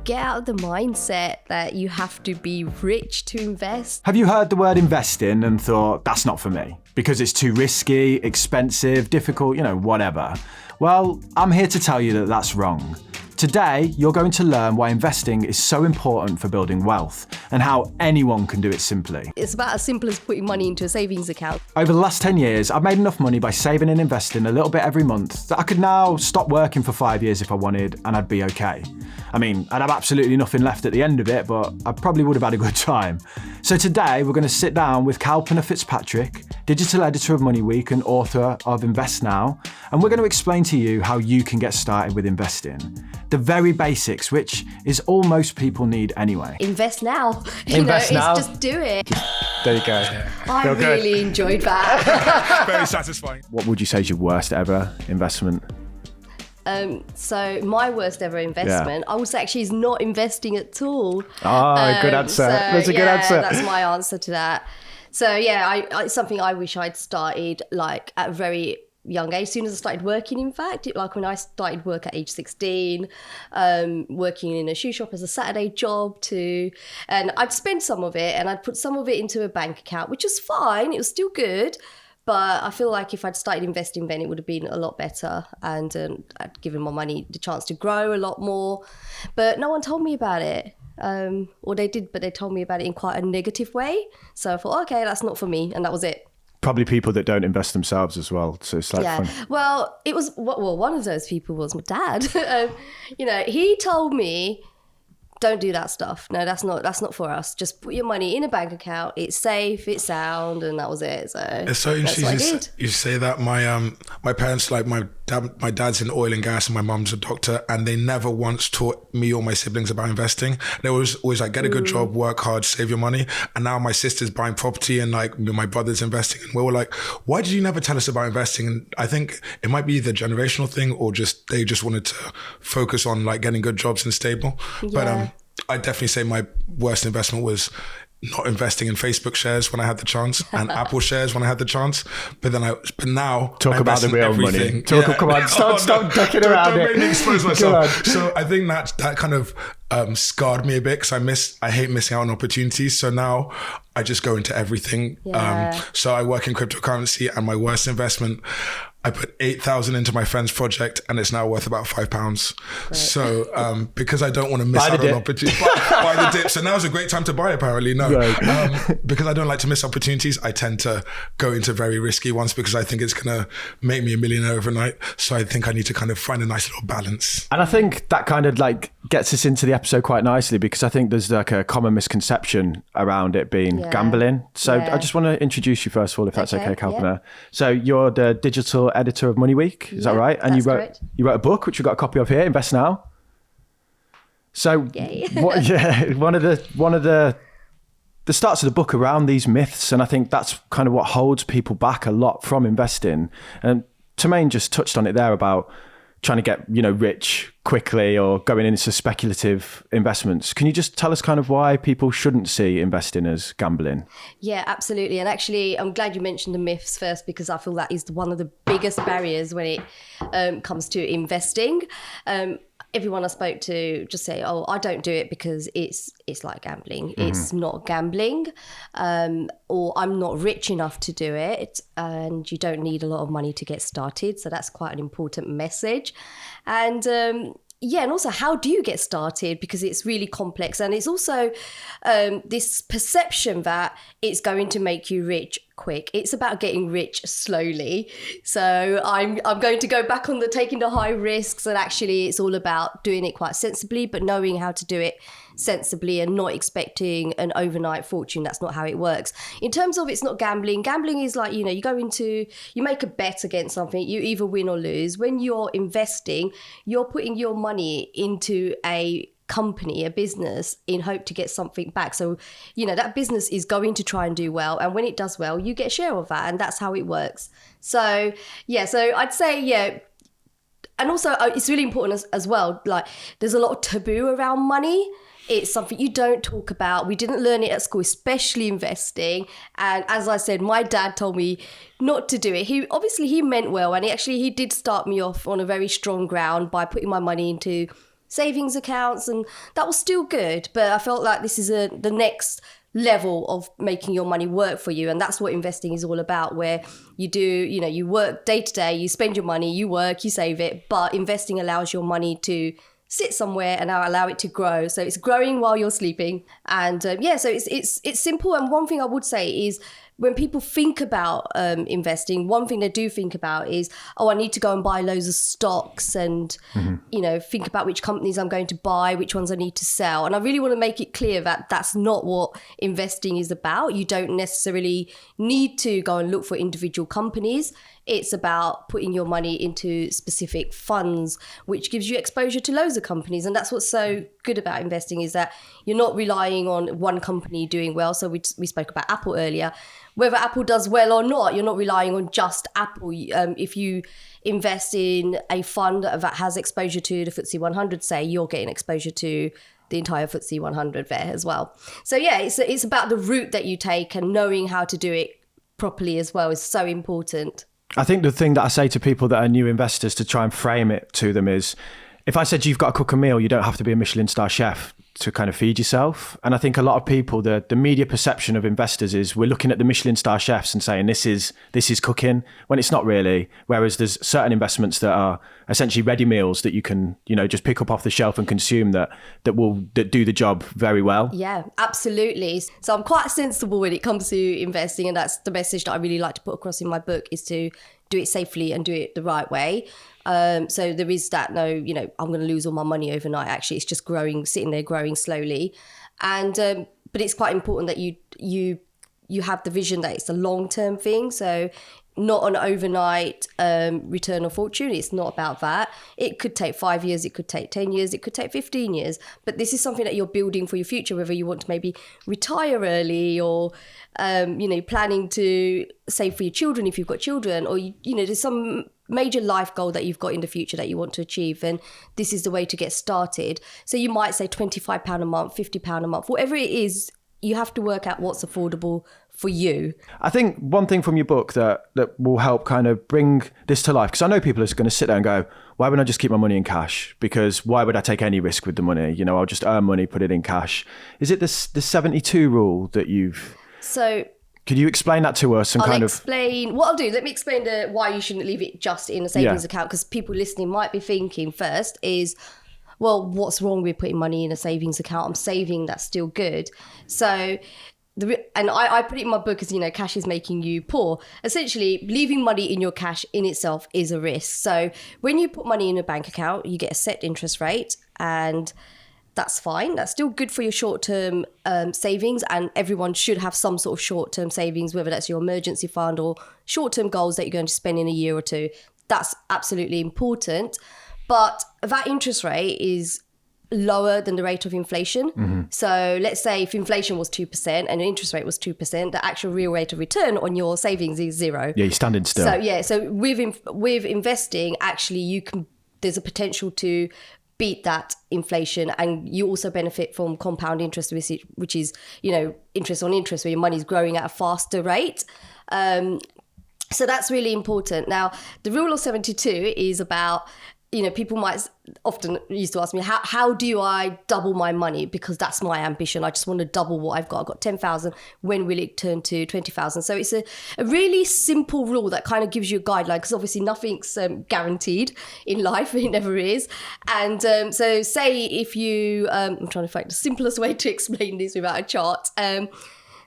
get out of the mindset that you have to be rich to invest. Have you heard the word investing and thought, that's not for me, because it's too risky, expensive, difficult, whatever? Well, I'm here to tell you that that's wrong. Today, you're going to learn why investing is so important for building wealth and how anyone can do it simply. It's about as simple as putting money into a savings account. Over the last 10 years, I've made enough money by saving and investing a little bit every month that I could now stop working for 5 years if I wanted and I'd be okay. I mean, I'd have absolutely nothing left at the end of it, but I probably would have had a good time. So today, we're going to sit down with Kalpana Fitzpatrick, Digital Editor of MoneyWeek and author of Invest Now, and we're going to explain to you how you can get started with investing. The very basics, which is all most people need anyway. Invest now. Invest now. It's just do it. There you go. I really enjoyed that. Very satisfying. What would you say is your worst ever investment? So my worst ever investment, I would say actually is not investing at all. Good answer. That's a good answer. That's my answer to that. So it's something I wish I'd started like at a very young age, as soon as I started working, in fact, like when I started work at age 16, working in a shoe shop as a Saturday job too. And I'd spend some of it and I'd put some of it into a bank account, which was fine. It was still good. But I feel like if I'd started investing then, it would have been a lot better and I'd given my money the chance to grow a lot more. But no one told me about it. Or they did, but they told me about it in quite a negative way. So I thought, okay, that's not for me. And that was it. Probably people that don't invest themselves as well. So it's like fun. Well, it was, one of those people was my dad. He told me, don't do that stuff. No, that's not for us. Just put your money in a bank account. It's safe, it's sound, and that was it. So it's so interesting you say that. My parents, like my dad's in oil and gas and my mum's a doctor, and they never once taught me or my siblings about investing. They was always like, get a good job, work hard, save your money. And now my sister's buying property and like my brother's investing, and we were like, why did you never tell us about investing? And I think it might be the generational thing, or they just wanted to focus on like getting good jobs and stable. But I'd definitely say my worst investment was not investing in Facebook shares when I had the chance and Apple shares when I had the chance. But now talk about the real money. Come on, stop ducking around don't it. Make me expose myself. So I think that kind of scarred me a bit because I hate missing out on opportunities. So now I just go into everything. So I work in cryptocurrency, and my worst investment, I put 8,000 into my friend's project and it's now worth about £5. Right. So because I don't want to miss out on opportunities, buy the dip. So now's a great time to buy, apparently. No, because I don't like to miss opportunities, I tend to go into very risky ones because I think it's going to make me a millionaire overnight. So I think I need to kind of find a nice little balance. And I think that kind of like gets us into the episode quite nicely, because I think there's like a common misconception around it being gambling. So I just want to introduce you first of all, if that's okay, Kalpana. Yeah. So you're the digital editor of MoneyWeek, is that right? And you wrote a book, which we've got a copy of here, Invest Now. So one of the starts of the book around these myths, and I think that's kind of what holds people back a lot from investing. And Tremaine just touched on it there about trying to get rich quickly or going into speculative investments. Can you just tell us kind of why people shouldn't see investing as gambling? Yeah, absolutely. And actually, I'm glad you mentioned the myths first, because I feel that is one of the biggest barriers when it comes to investing. Everyone I spoke to just say, oh, I don't do it because it's like gambling. Mm-hmm. It's not gambling, or I'm not rich enough to do it, and you don't need a lot of money to get started. So that's quite an important message. And and also, how do you get started? Because it's really complex, and it's also this perception that it's going to make you rich quick. It's about getting rich slowly. So I'm going to go back on taking the high risks, and actually it's all about doing it quite sensibly, but knowing how to do it sensibly and not expecting an overnight fortune. That's not how it works. In terms of it's not gambling, gambling is like, you make a bet against something, you either win or lose. When you're investing, you're putting your money into a company, a business, in hope to get something back. So, that business is going to try and do well. And when it does well, you get a share of that. And that's how it works. So, so I'd say, and also it's really important as well. Like, there's a lot of taboo around money. It's something you don't talk about. We didn't learn it at school, especially investing. And as I said, my dad told me not to do it. He meant well. And he did start me off on a very strong ground by putting my money into savings accounts, and that was still good. But I felt like this is the next level of making your money work for you. And that's what investing is all about, where you do, you work day to day, you spend your money, you work, you save it, but investing allows your money to sit somewhere and allow it to grow. So it's growing while you're sleeping. And so it's simple. And one thing I would say is, when people think about investing, one thing they do think about is, I need to go and buy loads of stocks and, think about which companies I'm going to buy, which ones I need to sell. And I really want to make it clear that that's not what investing is about. You don't necessarily need to go and look for individual companies. It's about putting your money into specific funds, which gives you exposure to loads of companies. And that's what's so good about investing, is that you're not relying on one company doing well. So we spoke about Apple earlier. Whether Apple does well or not, you're not relying on just Apple. If you invest in a fund that has exposure to the FTSE 100, say, you're getting exposure to the entire FTSE 100 there as well. So yeah, it's about the route that you take, and knowing how to do it properly as well is so important. I think the thing that I say to people that are new investors, to try and frame it to them, is, if I said you've got to cook a meal, you don't have to be a Michelin star chef to kind of feed yourself. And I think a lot of people, the media perception of investors is, we're looking at the Michelin star chefs and saying this is cooking, when it's not really. Whereas there's certain investments that are essentially ready meals that you can, just pick up off the shelf and consume, that do the job very well. Yeah, absolutely. So I'm quite sensible when it comes to investing, and that's the message that I really like to put across in my book, is to do it safely and do it the right way. So there is that I'm going to lose all my money overnight. Actually, it's just sitting there growing slowly. And but it's quite important that you have the vision that it's a long-term thing. So not an overnight return of fortune. It's not about that. It could take 5 years, it could take 10 years, it could take 15 years. But this is something that you're building for your future, whether you want to maybe retire early, or planning to save for your children if you've got children, or there's some major life goal that you've got in the future that you want to achieve, and this is the way to get started. So you might say £25 a month, £50 a month, whatever it is. You have to work out what's affordable for you. I think one thing from your book that will help kind of bring this to life, because I know people are going to sit there and go, why wouldn't I just keep my money in cash? Because why would I take any risk with the money? I'll just earn money, put it in cash. Is it the 72 rule that you've... So... Could you explain that to us? And what I'll do, let me explain why you shouldn't leave it just in a savings account, because people listening might be thinking first is, well, what's wrong with putting money in a savings account? I'm saving, that's still good. So, I put it in my book as, cash is making you poor. Essentially, leaving money in your cash in itself is a risk. So when you put money in a bank account, you get a set interest rate, and that's fine. That's still good for your short-term savings, and everyone should have some sort of short-term savings, whether that's your emergency fund or short-term goals that you're going to spend in a year or two. That's absolutely important. But that interest rate is lower than the rate of inflation. Mm-hmm. So let's say if inflation was 2% and the interest rate was 2%, the actual real rate of return on your savings is 0. Yeah, you're standing still. So with investing, actually there's a potential to beat that inflation, and you also benefit from compound interest, which is interest on interest, where your money's growing at a faster rate. So that's really important. Now, the rule of 72 is about, people might often used to ask me, how do I double my money? Because that's my ambition. I just want to double what I've got. I've got 10,000. When will it turn to 20,000? So it's a really simple rule that kind of gives you a guideline, because obviously nothing's guaranteed in life. It never is. And so say if you, I'm trying to find the simplest way to explain this without a chart.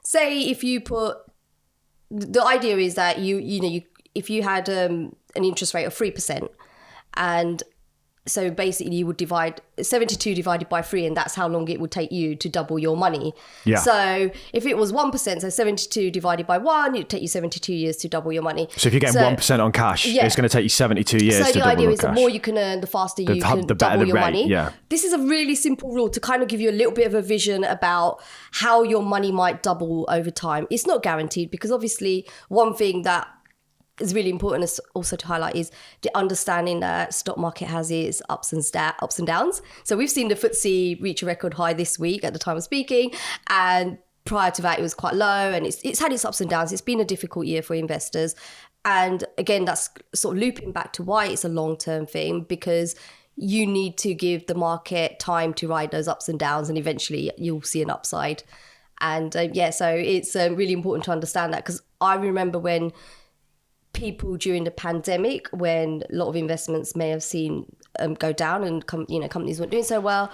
Say if you put, the idea is that if you had an interest rate of 3%, and so basically you would divide 72 divided by 3, and that's how long it would take you to double your money. Yeah. So if it was 1%, so 72 divided by 1, it'd take you 72 years to double your money. So if you're getting 1% on cash, it's going to take you 72 years to double your cash. So the idea is the more you can earn, the faster you can double your money. Yeah. This is a really simple rule to kind of give you a little bit of a vision about how your money might double over time. It's not guaranteed, because obviously one thing that is really important also to highlight is the understanding that stock market has its ups and downs. So we've seen the FTSE reach a record high this week at the time of speaking, and prior to that it was quite low, and it's had its ups and downs. It's been a difficult year for investors, and again that's sort of looping back to why it's a long-term thing, because you need to give the market time to ride those ups and downs, and eventually you'll see an upside. And so it's really important to understand that, because I remember when people during the pandemic, when a lot of investments may have seen go down and companies weren't doing so well,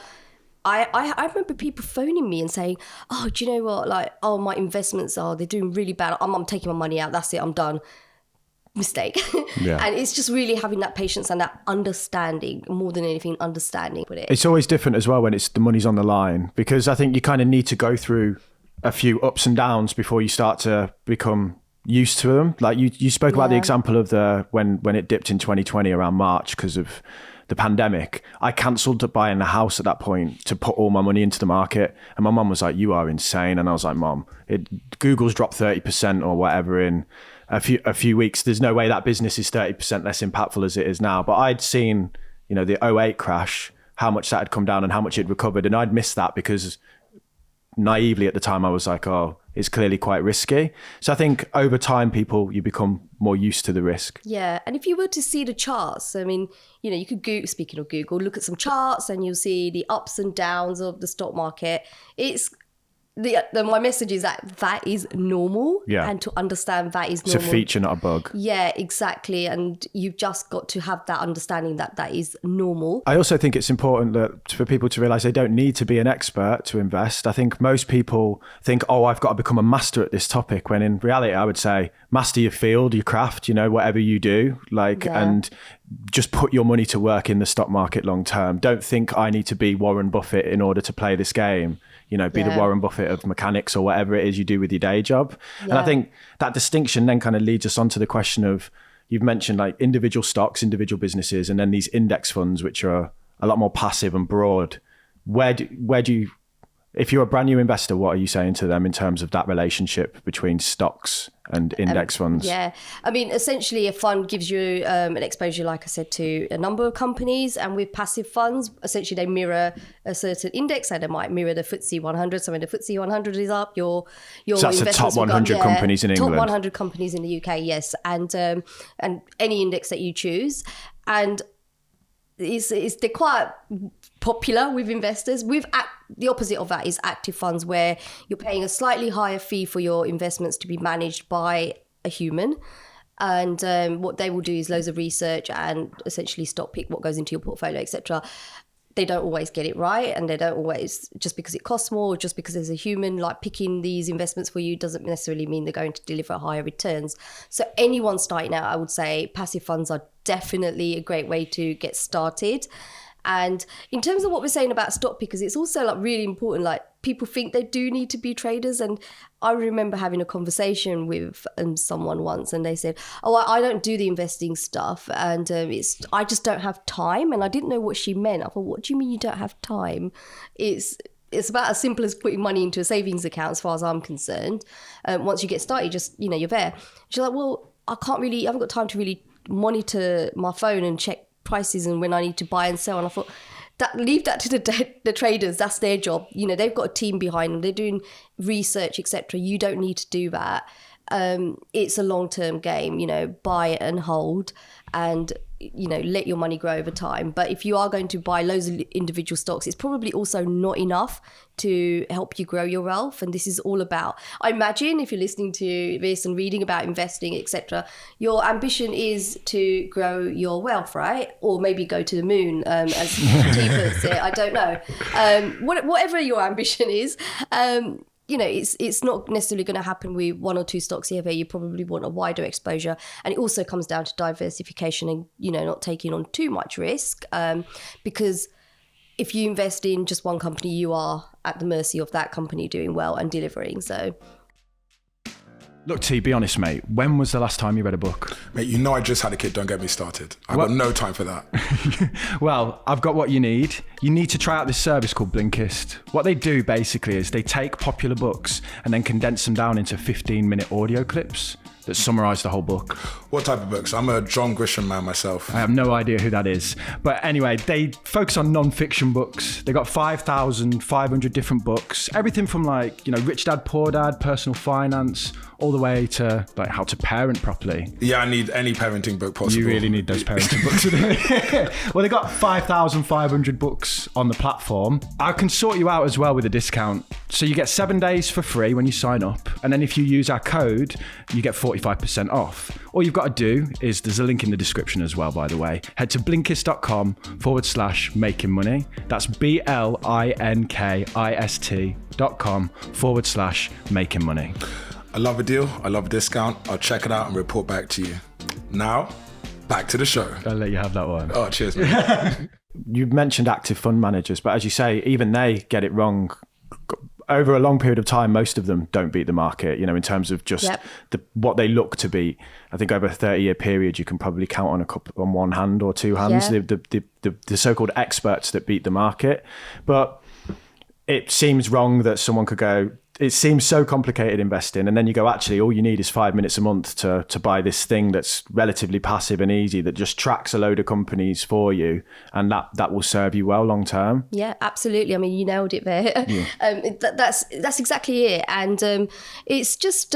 I remember people phoning me and saying, oh, do you know what, like, oh, my investments they're doing really bad, I'm taking my money out, that's it, I'm done. Mistake. Yeah. And it's just really having that patience and that understanding, more than anything, understanding with it. It's always different as well when it's the money's on the line, because I think you kind of need to go through a few ups and downs before you start to become used to them. Like you spoke about the example of when it dipped in 2020 around March because of the pandemic. I cancelled buying the house at that point to put all my money into the market, and my mum was like, you are insane. And I was like, Mum, Google's dropped 30% or whatever in a few weeks. There's no way that business is 30% less impactful as it is now. But I'd seen, the 08 crash, how much that had come down and how much it recovered, and I'd missed that because naively at the time I was like, oh, it's clearly quite risky. So I think over time you become more used to the risk. Yeah, and if you were to see the charts, I mean, you could speaking of Google, look at some charts and you'll see the ups and downs of the stock market. It's my message is that is normal, and to understand that is normal. It's a feature, not a bug. Yeah, exactly. And you've just got to have that understanding that is normal. I also think it's important that for people to realise they don't need to be an expert to invest. I think most people think, oh, I've got to become a master at this topic, when in reality I would say master your field, your craft, whatever you do, and just put your money to work in the stock market long term. Don't think I need to be Warren Buffett in order to play this game. Be the Warren Buffett of mechanics or whatever it is you do with your day job. Yeah. And I think that distinction then kind of leads us on to the question of, you've mentioned like individual stocks, individual businesses, and then these index funds, which are a lot more passive and broad. Where do you, if you're a brand new investor, what are you saying to them in terms of that relationship between stocks and index funds? Yeah, I mean, essentially a fund gives you an exposure, like I said, to a number of companies, and with passive funds, essentially they mirror a certain index, so they might mirror the FTSE 100. So when the FTSE 100 is up, your so that's the top 100 companies in England. Top 100 companies in the UK, yes, and any index that you choose, and they're quite popular with investors. The opposite of that is active funds, where you're paying a slightly higher fee for your investments to be managed by a human. And what they will do is loads of research and essentially stock pick what goes into your portfolio, etc. They don't always get it right, and they don't always, just because it costs more or just because there's a human like picking these investments for you doesn't necessarily mean they're going to deliver higher returns. So anyone starting out, I would say passive funds are definitely a great way to get started. And in terms of what we're saying about stock pickers, it's also like really important. Like, people think they do need to be traders. And I remember having a conversation with someone once, and they said, oh, I don't do the investing stuff, and I just don't have time. And I didn't know what she meant. I thought, what do you mean you don't have time? It's about as simple as putting money into a savings account, as far as I'm concerned. Once you get started, just, you're there. She's like, well, I haven't got time to really monitor my phone and check prices and when I need to buy and sell. And I thought, leave that to the traders. That's their job. They've got a team behind them. They're doing research, etc. You don't need to do that. It's a long-term game. Buy it and hold, and let your money grow over time. But if you are going to buy loads of individual stocks, it's probably also not enough to help you grow your wealth. And this is all about, I imagine, if you're listening to this and reading about investing, etc., your ambition is to grow your wealth, right? Or maybe go to the moon, as T puts it. I don't know. Whatever your ambition is, it's not necessarily going to happen with one or two stocks here. You probably want a wider exposure. And it also comes down to diversification and, not taking on too much risk. Because if you invest in just one company, you are at the mercy of that company doing well and delivering. So, look, T, be honest, mate. When was the last time you read a book? Mate, I just had a kid. Don't get me started. I've got no time for that. Well, I've got what you need. You need to try out this service called Blinkist. What they do basically is they take popular books and then condense them down into 15-minute audio clips. that summarize the whole book. What type of books? I'm a John Grisham man myself. I have no idea who that is. But anyway, they focus on non-fiction books. They got 5,500 different books. Everything from like, Rich Dad, Poor Dad, personal finance, all the way to like how to parent properly. Yeah, I need any parenting book possible. You really need those parenting books. Well, they got 5,500 books on the platform. I can sort you out as well with a discount. So you get 7 days for free when you sign up. And then if you use our code, you get 45% off. All you've got to do is, there's a link in the description as well, by the way. Head to blinkist.com/making money. That's blinkist.com/making money. I love a deal. I love a discount. I'll check it out and report back to you. Now, back to the show. I'll let you have that one. Oh, cheers, man. You mentioned active fund managers, but as you say, even they get it wrong. Over a long period of time, most of them don't beat the market, in terms of just what they look to beat. I think over a 30-year period, you can probably count on one hand or two hands, the so-called experts that beat the market. But it seems wrong that someone could go, it seems so complicated investing, and then you go, actually, all you need is 5 minutes a month to buy this thing that's relatively passive and easy, that just tracks a load of companies for you, and that will serve you well long term. Yeah, absolutely. I mean, you nailed it there. Yeah. That's exactly it, and it's just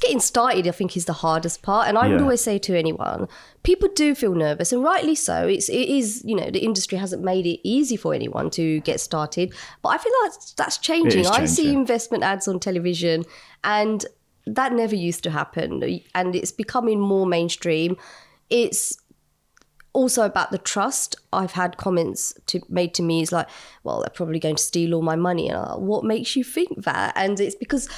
getting started, I think, is the hardest part. And I would always say to anyone, people do feel nervous, and rightly so. It is, the industry hasn't made it easy for anyone to get started. But I feel like that's changing. I see investment ads on television, and that never used to happen. And it's becoming more mainstream. It's also about the trust. I've had comments made to me is like, well, they're probably going to steal all my money. And I'm like, what makes you think that? And it's because,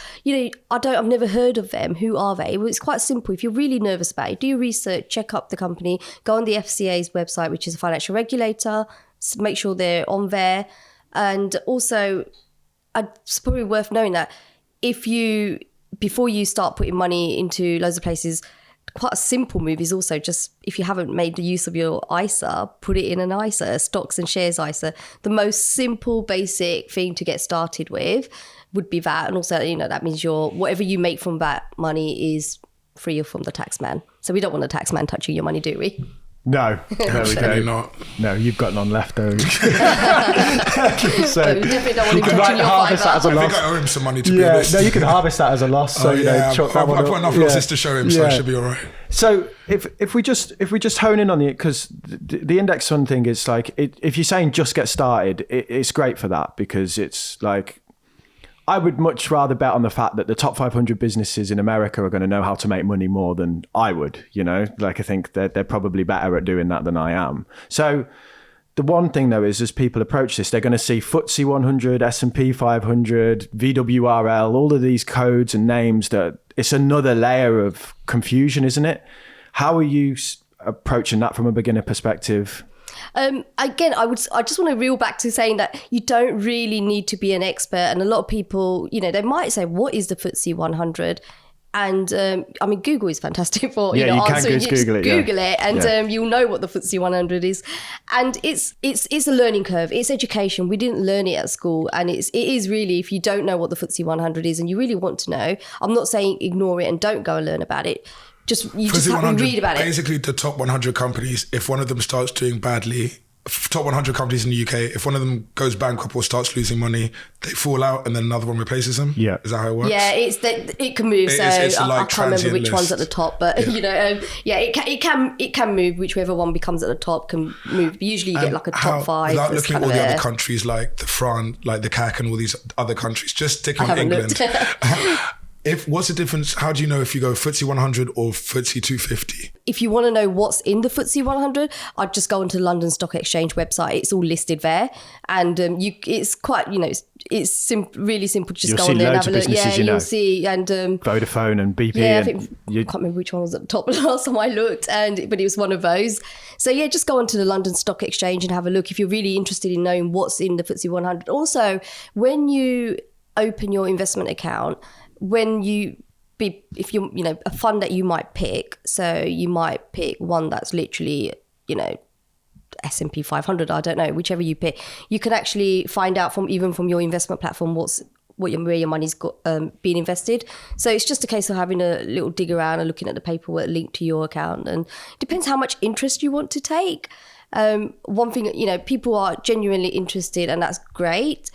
I've never heard of them. Who are they? Well, it's quite simple. If you're really nervous about it, do your research, check up the company, go on the FCA's website, which is a financial regulator, make sure they're on there. And also, it's probably worth knowing that before you start putting money into loads of places, quite a simple move is also just, if you haven't made the use of your ISA, put it in an ISA, a stocks and shares ISA. The most simple, basic thing to get started with would be that. And also, that means whatever you make from that money is free from the tax man. So we don't want a tax man touching your money, do we? No, there we go. Not. No, you've got none left, though. So we definitely don't want him touching your harvest that as a loss. I think I owe him some money, to be honest. No, you can harvest that as a loss. So I've got enough losses to show him, so I should be all right. So if we just hone in on it, because the index fund thing is like, if you're saying just get started, it's great for that, because it's like, I would much rather bet on the fact that the top 500 businesses in America are going to know how to make money more than I would, like I think they're probably better at doing that than I am. So the one thing though is, as people approach this, they're going to see FTSE 100, S&P 500, VWRL, all of these codes and names that it's another layer of confusion, isn't it? How are you approaching that from a beginner perspective? Again, I just want to reel back to saying that you don't really need to be an expert. And a lot of people, they might say, what is the FTSE 100? And Google is fantastic for answering. Google it, and you'll know what the FTSE 100 is. And it's a learning curve. It's education. We didn't learn it at school, and it is really, if you don't know what the FTSE 100 is and you really want to know, I'm not saying ignore it and don't go and learn about it. You just have to read about it. Basically, the top 100 companies, if one of them starts doing badly, top 100 companies in the UK, if one of them goes bankrupt or starts losing money, they fall out and then another one replaces them. Yeah. Is that how it works? Yeah, it can move. I can't remember which one's at the top, but it can move. Whichever one becomes at the top can move. But usually you get like a top five. Without looking at all the other countries like the France, like the CAC and all these other countries, just stick on England. What's the difference? How do you know if you go FTSE 100 or FTSE 250? If you want to know what's in the FTSE 100, I'd just go onto the London Stock Exchange website. It's all listed there, and it's quite, it's really simple. Just go on there and have a look. Yeah, you'll see. And Vodafone and BP. Yeah, I can't remember which one was at the top last time I looked, but it was one of those. So yeah, just go onto the London Stock Exchange and have a look if you're really interested in knowing what's in the FTSE 100. Also, when you open your investment account, if you a fund that you might pick, so you might pick one that's literally S&P 500, I don't know, whichever you pick, you can actually find out from your investment platform what's where your money's being invested. So it's just a case of having a little dig around and looking at the paperwork linked to your account, and it depends how much interest you want to take. One thing, people are genuinely interested, and that's great.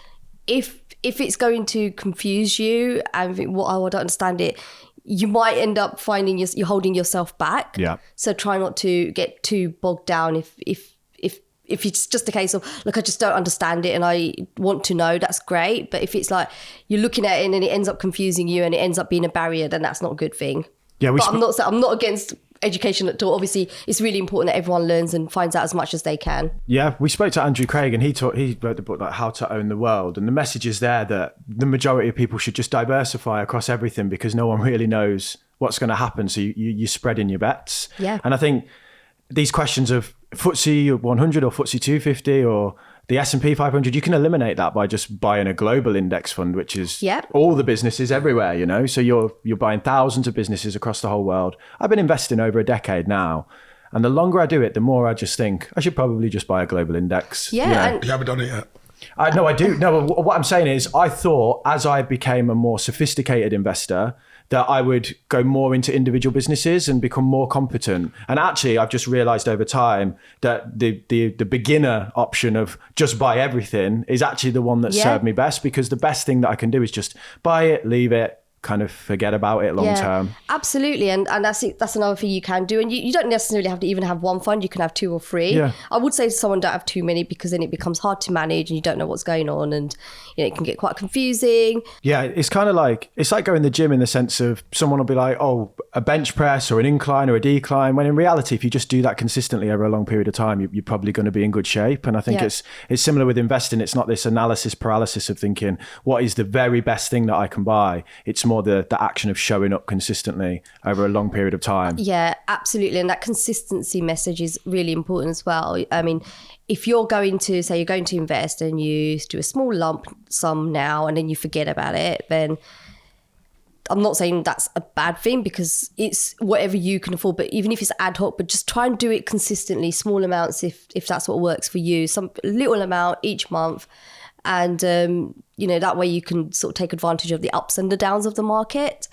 If it's going to confuse you and think, I don't understand it, you might end up finding you're holding yourself back. Yeah. So try not to get too bogged down. If it's just a case of, look, I just don't understand it and I want to know, that's great. But if it's like you're looking at it and it ends up confusing you and it ends up being a barrier, then that's not a good thing. Yeah, I'm not against education at all. Obviously, it's really important that everyone learns and finds out as much as they can. Yeah, we spoke to Andrew Craig, and he wrote the book like How to Own the World, and the message is there that the majority of people should just diversify across everything because no one really knows what's going to happen. So you're spreading your bets. Yeah. And I think these questions of FTSE 100 or FTSE 250 or the S&P 500, you can eliminate that by just buying a global index fund, which is all the businesses everywhere, So you're buying thousands of businesses across the whole world. I've been investing over a decade now. And the longer I do it, the more I just think I should probably just buy a global index. Yeah. You haven't done it yet. No, I do. No, what I'm saying is I thought as I became a more sophisticated investor that I would go more into individual businesses and become more competent. And actually, I've just realized over time that the beginner option of just buy everything is actually the one that served me best, because the best thing that I can do is just buy it, leave it, kind of forget about it long term. Absolutely. And that's another thing you can do. And you don't necessarily have to even have one fund. You can have 2 or 3. Yeah. I would say to someone, don't have too many, because then it becomes hard to manage and you don't know what's going on, and it can get quite confusing. Yeah, it's kind of like, it's like going to the gym in the sense of someone will be like, oh, a bench press or an incline or a decline, when in reality, if you just do that consistently over a long period of time, you're probably going to be in good shape. And I think it's similar with investing. It's not this analysis paralysis of thinking, what is the very best thing that I can buy? It's more the action of showing up consistently over a long period of time. Yeah, absolutely. And that consistency message is really important as well. I mean, if you're going to say you're going to invest and you do a small lump sum now and then you forget about it, then I'm not saying that's a bad thing, because it's whatever you can afford. But even if it's ad hoc, but just try and do it consistently, small amounts if that's what works for you, some little amount each month. And, that way you can sort of take advantage of the ups and the downs of the market.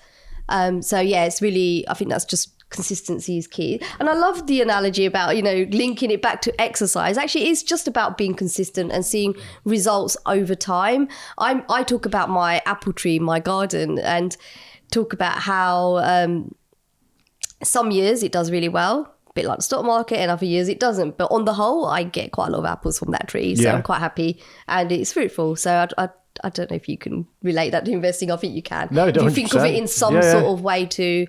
It's really, I think that's just consistency is key. And I love the analogy about, linking it back to exercise. Actually, it's just about being consistent and seeing results over time. I talk about my apple tree, my garden, and talk about how some years it does really well, a bit like the stock market, and other years it doesn't. But on the whole, I get quite a lot of apples from that tree. So I'm quite happy, and it's fruitful. So I don't know if you can relate that to investing. I think you can. No, 100%. You think of it in some sort of way to,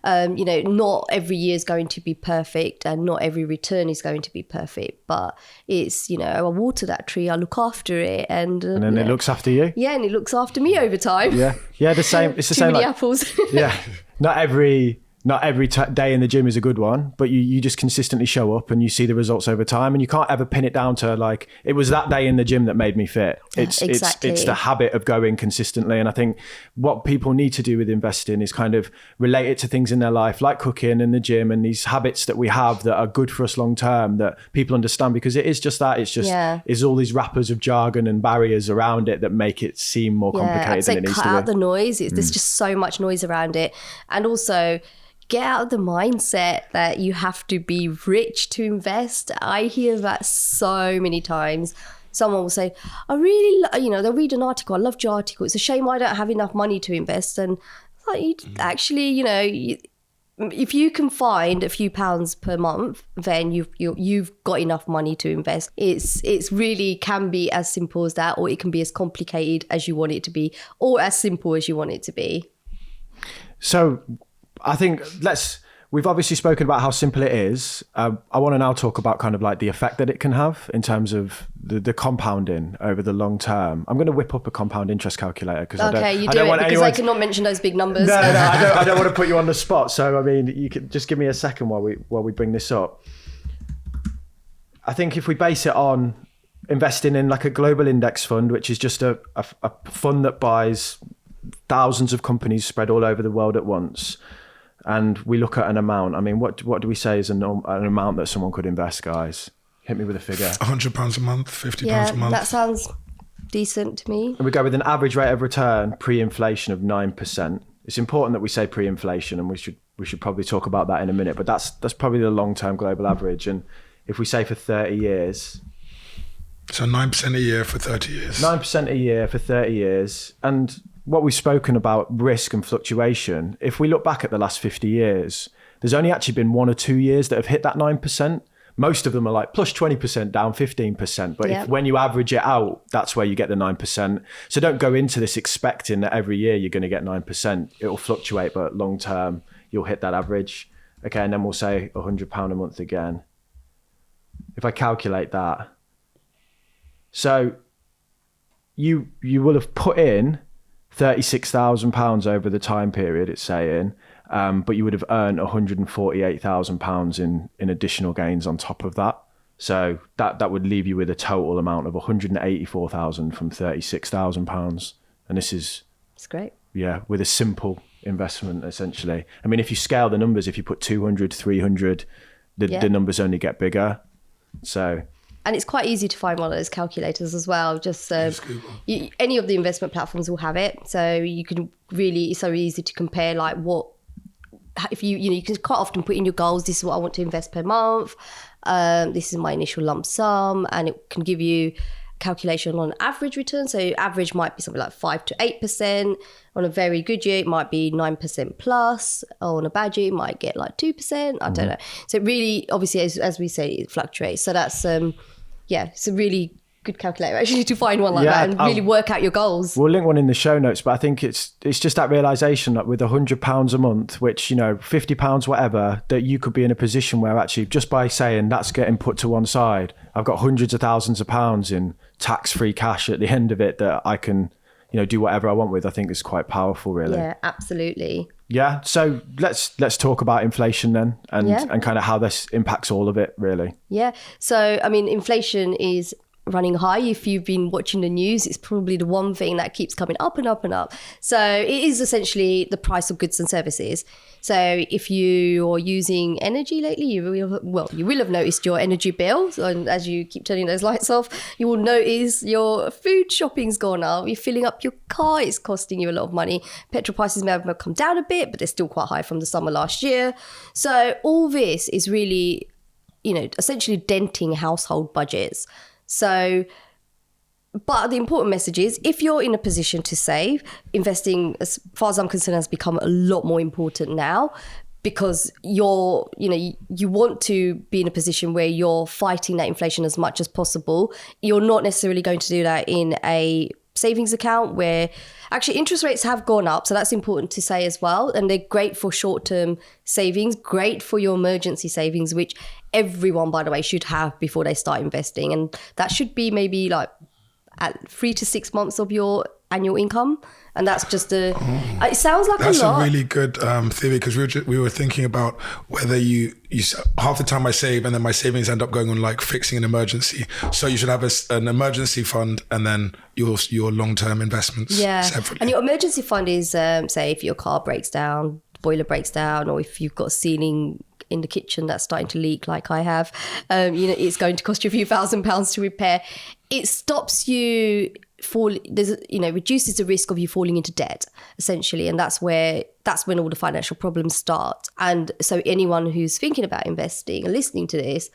not every year is going to be perfect and not every return is going to be perfect. But it's, I water that tree, I look after it. And then it looks after you. Yeah, and it looks after me over time. Yeah, the same. It's the Too same. many apples. Yeah, not every day in the gym is a good one, but you just consistently show up and you see the results over time, and you can't ever pin it down to like, it was that day in the gym that made me fit. It's the habit of going consistently. And I think what people need to do with investing is kind of relate it to things in their life, like cooking and the gym, and these habits that we have that are good for us long term, that people understand, because it is just that. It's just, it's all these wrappers of jargon and barriers around it that make it seem more complicated than it needs to be. Cut out the noise. There's just so much noise around it. And also, get out of the mindset that you have to be rich to invest. I hear that so many times. Someone will say, I really, they'll read an article. I loved your article. It's a shame I don't have enough money to invest. And actually, if you can find a few pounds per month, then you've got enough money to invest. It's really can be as simple as that, or it can be as complicated as you want it to be, or as simple as you want it to be. So I think we've obviously spoken about how simple it is. I want to now talk about kind of like the effect that it can have in terms of the compounding over the long term. I'm going to whip up a compound interest calculator because I cannot mention those big numbers. No, I don't want to put you on the spot. So, I mean, you could just give me a second while we bring this up. I think if we base it on investing in like a global index fund, which is just a fund that buys thousands of companies spread all over the world at once, and we look at an amount. I mean, what do we say is an amount that someone could invest, guys? Hit me with a figure. £100 a month, £50 a month. That sounds decent to me. And we go with an average rate of return pre-inflation of 9%. It's important that we say pre-inflation, and we should probably talk about that in a minute, but that's probably the long-term global average. And if we say for 30 years... So 9% a year for 30 years. 9% a year for 30 years. And what we've spoken about, risk and fluctuation, if we look back at the last 50 years, there's only actually been 1 or 2 years that have hit that 9%. Most of them are like plus 20%, down 15%. But when you average it out, that's where you get the 9%. So don't go into this expecting that every year you're going to get 9%. It'll fluctuate, but long term, you'll hit that average. Okay, and then we'll say £100 a month again. If I calculate that. So you will have put in £36,000 over the time period, it's saying, but you would have earned £148,000 in additional gains on top of that. So that would leave you with a total amount of £184,000 from £36,000. And this is... It's great. Yeah, with a simple investment, essentially. I mean, if you scale the numbers, if you put 200, 300, the numbers only get bigger. So... And it's quite easy to find one of those calculators as well. Just any of the investment platforms will have it. So you can really, it's so easy to compare like what, if you can quite often put in your goals, this is what I want to invest per month. This is my initial lump sum, and it can give you calculation on average return. So average might be something like 5 to 8%. On a very good year, it might be 9% plus. Or on a bad year, it might get like 2%. I don't know. So it really, obviously, as we say, it fluctuates. So that's, it's a really good calculator actually to find one like that and really work out your goals. We'll link one in the show notes, but I think it's just that realization that with £100 a month, which, £50, whatever, that you could be in a position where actually just by saying that's getting put to one side, I've got hundreds of thousands of pounds in tax-free cash at the end of it that I can, do whatever I want with. I think is quite powerful, really. Yeah, absolutely. Yeah. So let's talk about inflation then and kind of how this impacts all of it, really. Yeah. So, I mean, inflation is running high. If you've been watching the news, it's probably the one thing that keeps coming up and up and up. So it is essentially the price of goods and services. So if you are using energy lately, you will have noticed your energy bill. And as you keep turning those lights off, you will notice your food shopping's gone up. You're filling up your car, it's costing you a lot of money. Petrol prices may have come down a bit, but they're still quite high from the summer last year. So all this is really, essentially denting household budgets. So, but the important message is, if you're in a position to save, investing, as far as I'm concerned, has become a lot more important now, because you want to be in a position where you're fighting that inflation as much as possible. You're not necessarily going to do that in a savings account where actually interest rates have gone up. So that's important to say as well. And they're great for short-term savings, great for your emergency savings, which everyone, by the way, should have before they start investing. And that should be maybe like at 3 to 6 months of your annual income. And that's just it sounds like a lot. That's a really good theory, because we were thinking about whether you half the time I save and then my savings end up going on like fixing an emergency. So you should have an emergency fund and then your long-term investments separately. And your emergency fund is, say, if your car breaks down, boiler breaks down, or if you've got a ceiling in the kitchen that's starting to leak like I have, it's going to cost you a few £1,000s to repair. It stops you reduces the risk of you falling into debt, essentially. And that's when all the financial problems start. And so anyone who's thinking about investing and listening to this,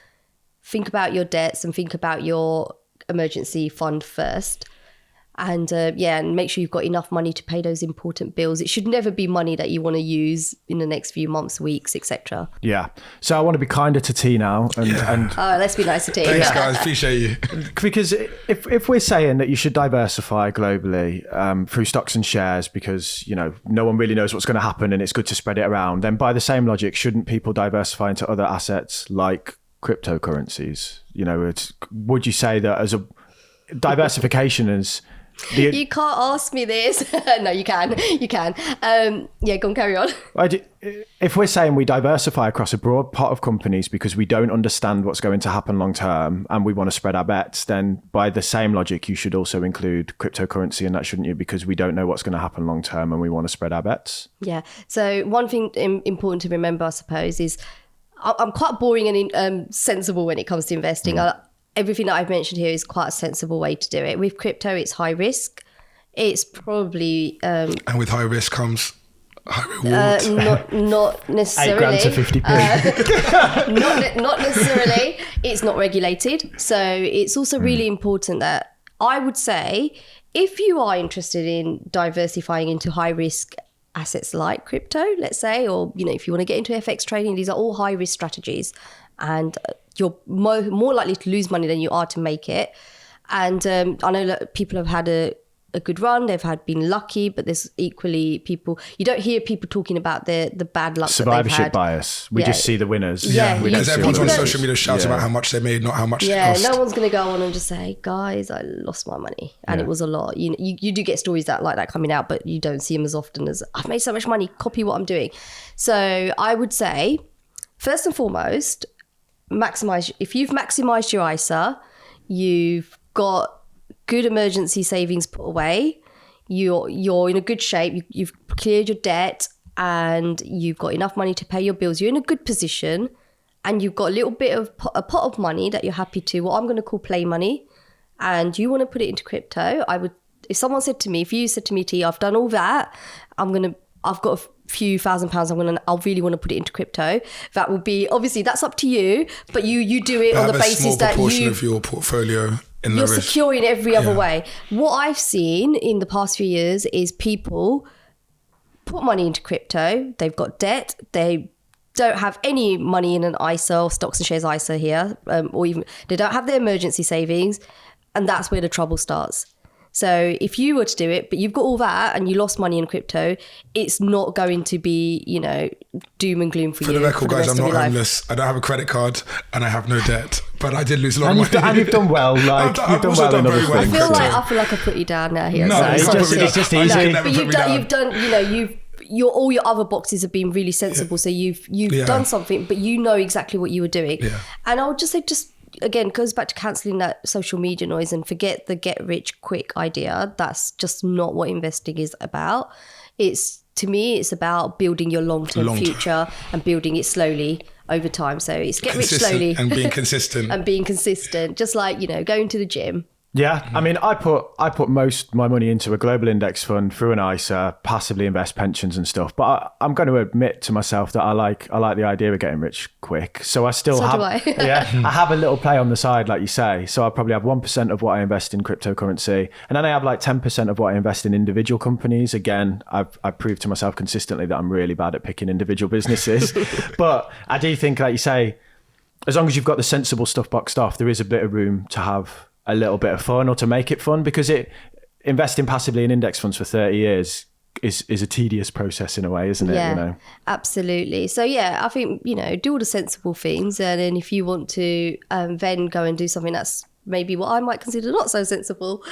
think about your debts and think about your emergency fund first. And and make sure you've got enough money to pay those important bills. It should never be money that you want to use in the next few months, weeks, etc. Yeah. So I want to be kinder to T now. And let's be nice to T. Thanks, guys. Appreciate you. Because if we're saying that you should diversify globally through stocks and shares, because no one really knows what's going to happen and it's good to spread it around, then by the same logic, shouldn't people diversify into other assets like cryptocurrencies? Would you say that as a diversification is... You can't ask me this. No, you can. Go on, carry on. If we're saying we diversify across a broad pot of companies because we don't understand what's going to happen long term and we want to spread our bets, then by the same logic, you should also include cryptocurrency in that, shouldn't you? Because we don't know what's going to happen long term and we want to spread our bets. Yeah. So one thing important to remember, I suppose, is I'm quite boring and sensible when it comes to investing. everything that I've mentioned here is quite a sensible way to do it. With crypto, it's high risk. It's probably... and with high risk comes high reward. Not necessarily. £8 to 50p. Not necessarily. It's not regulated. So it's also really important that I would say, if you are interested in diversifying into high risk assets like crypto, let's say, or, if you want to get into FX trading, these are all high risk strategies, and you're more likely to lose money than you are to make it. And I know that people have had a good run, they've been lucky, but there's equally people, you don't hear people talking about the bad luck survivorship that they've had. bias. We just see the winners. Because everyone's on social media shouts about how much they made, not how much they lost. No one's going to go on and just say, guys, I lost my money and it was a lot. You do get stories like that coming out, but you don't see them as often as, I've made so much money, copy what I'm doing. So I would say, first and foremost, if you've maximized your ISA, you've got good emergency savings put away, you're in a good shape, you've cleared your debt, and you've got enough money to pay your bills, you're in a good position, and you've got a little bit of a pot of money that you're happy to, what I'm going to call play money, and you want to put it into crypto. If someone said to me, if you said to me, T, I've done all that, I've got a few £1,000s, I really want to put it into crypto, that would be, obviously that's up to you, but you do it on the basis that proportion of your portfolio you're securing every other way. What I've seen in the past few years is people put money into crypto, they've got debt, they don't have any money in an ISA or stocks and shares ISA here, or even they don't have their emergency savings, and that's where the trouble starts. So if you were to do it, but you've got all that and you lost money in crypto, it's not going to be, doom and gloom for you. For the record, guys, I'm not homeless. I don't have a credit card and I have no debt, but I did lose a lot of money. And you've done well. You've done well in other things. I feel like I put you down now here. No, so it's just easy. But you've done, all your other boxes have been really sensible. So you've done something, but you know exactly what you were doing. Yeah. And I would just say, again, goes back to cancelling that social media noise and forget the get rich quick idea. That's just not what investing is about. To me, it's about building your long-term future and building it slowly over time. So it's get rich slowly. And being consistent. Just like, going to the gym. Yeah, I mean, I put most of my money into a global index fund through an ISA, passively invest pensions and stuff. But I'm going to admit to myself that I like the idea of getting rich quick. So I still have, I have a little play on the side, like you say. So I probably have 1% of what I invest in cryptocurrency, and then I have like 10% of what I invest in individual companies. Again, I've proved to myself consistently that I'm really bad at picking individual businesses. But I do think, like you say, as long as you've got the sensible stuff boxed off, there is a bit of room to have a little bit of fun, or to make it fun, because investing passively in index funds for 30 years is a tedious process in a way, isn't it? Yeah, absolutely. So I think, do all the sensible things, and then if you want to then go and do something that's maybe what I might consider not so sensible,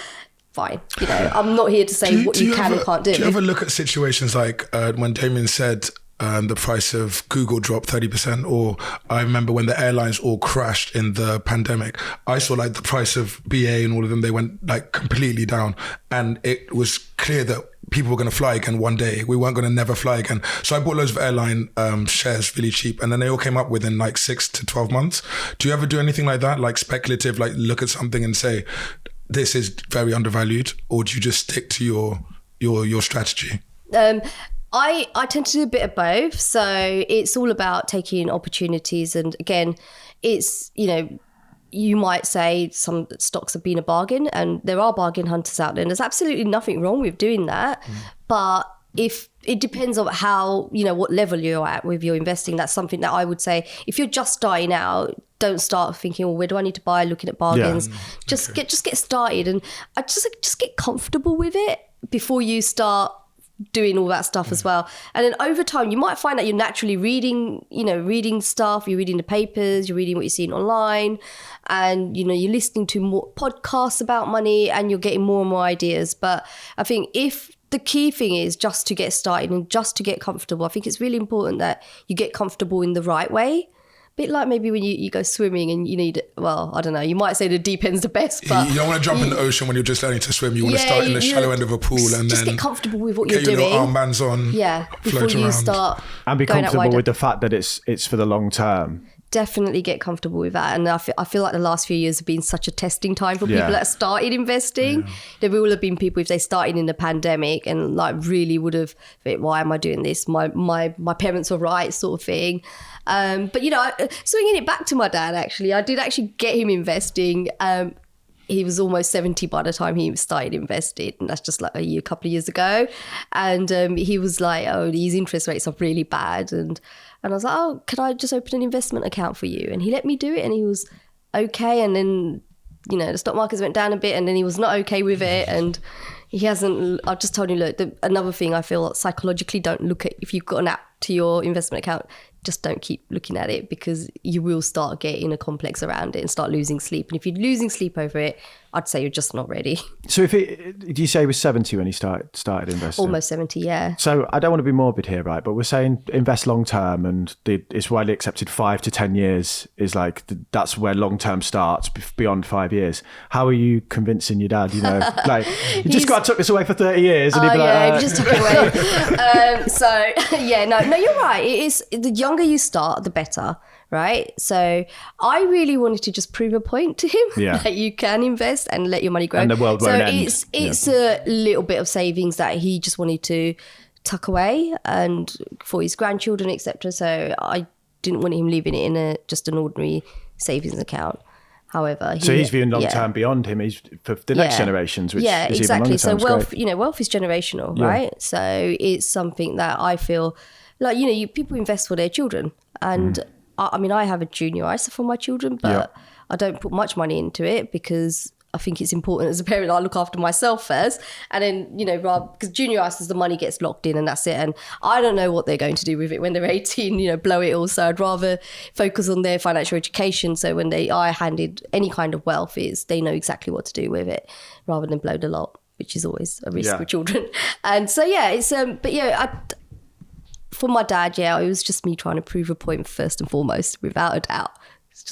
fine. I'm not here to say what you can and can't do. Do you ever look at situations like when Damien said the price of Google dropped 30%, or I remember when the airlines all crashed in the pandemic, I saw like the price of BA and all of them, they went like completely down, and it was clear that people were going to fly again one day. We weren't going to never fly again. So I bought loads of airline shares really cheap, and then they all came up within like 6 to 12 months. Do you ever do anything like that, like speculative, like look at something and say, this is very undervalued, or do you just stick to your strategy? I tend to do a bit of both. So it's all about taking opportunities. And again, it's, you might say some stocks have been a bargain, and there are bargain hunters out there, and there's absolutely nothing wrong with doing that. But if it depends on how, what level you're at with your investing, that's something that I would say, if you're just starting out, don't start thinking, where do I need to buy, looking at bargains. Just get started, and I just get comfortable with it before you start doing all that stuff as well. And then over time, you might find that you're naturally reading stuff, you're reading the papers, you're reading what you're seeing online, and, you're listening to more podcasts about money, and you're getting more and more ideas. But I think if the key thing is just to get started and just to get comfortable, I think it's really important that you get comfortable in the right way. Bit like maybe when you go swimming and you need, I don't know, you might say the deep end's the best, but you don't want to jump in the ocean when you're just learning to swim. You want to start in the shallow end of a pool and just then get comfortable with what you're doing. Get your little armbands on, before you around. start, and be comfortable with the fact that it's for the long term. definitely get comfortable with that. And I feel like the last few years have been such a testing time for people that started investing. Yeah. There will have been people, if they started in the pandemic and like really would have, why am I doing this? My parents are right, sort of thing. But, you know, swinging it back to my dad, actually, I did actually get him investing. He was almost 70 by the time he started investing, and that's just like a couple of years ago. And he was like, oh, these interest rates are really bad. And I was like, oh, could I just open an investment account for you? And he let me do it, and he was okay. And then, you know, the stock markets went down a bit, and then he was not okay with it. And he hasn't, I've just told him, look, another thing I feel like psychologically, don't look at, if you've got an app to your investment account, just don't keep looking at it, because you will start getting a complex around it and start losing sleep. And if you're losing sleep over it, I'd say you're just not ready. So did you say he was 70 when he started investing? Almost 70, yeah. So I don't want to be morbid here, right? But we're saying invest long term, and it's widely accepted 5 to 10 years is like, that's where long term starts, beyond 5 years. How are you convincing your dad, you know, like, you just got to tuck this away for 30 years and he'd be like, just tuck it away. So yeah, no, you're right. It is, the younger you start, the better. Right. So I really wanted to just prove a point to him that you can invest and let your money grow. And the world won't end. It's a little bit of savings that he just wanted to tuck away and for his grandchildren, etc. So I didn't want him leaving it in just an ordinary savings account. However, he's viewing long term beyond him. He's for the next generations, which is exactly. Even So wealth, you know, wealth is generational, right? So it's something that I feel like, you know, people invest for their children. And I mean, I have a junior ISA for my children, but I don't put much money into it because I think it's important as a parent I look after myself first. And then, you know, because junior ISAs, the money gets locked in and that's it. And I don't know what they're going to do with it when they're 18, you know, blow it all. So I'd rather focus on their financial education. So when they are handed any kind of wealth, they know exactly what to do with it rather than blow the lot, which is always a risk with children. And so, it's, but for my dad, it was just me trying to prove a point first and foremost, without a doubt.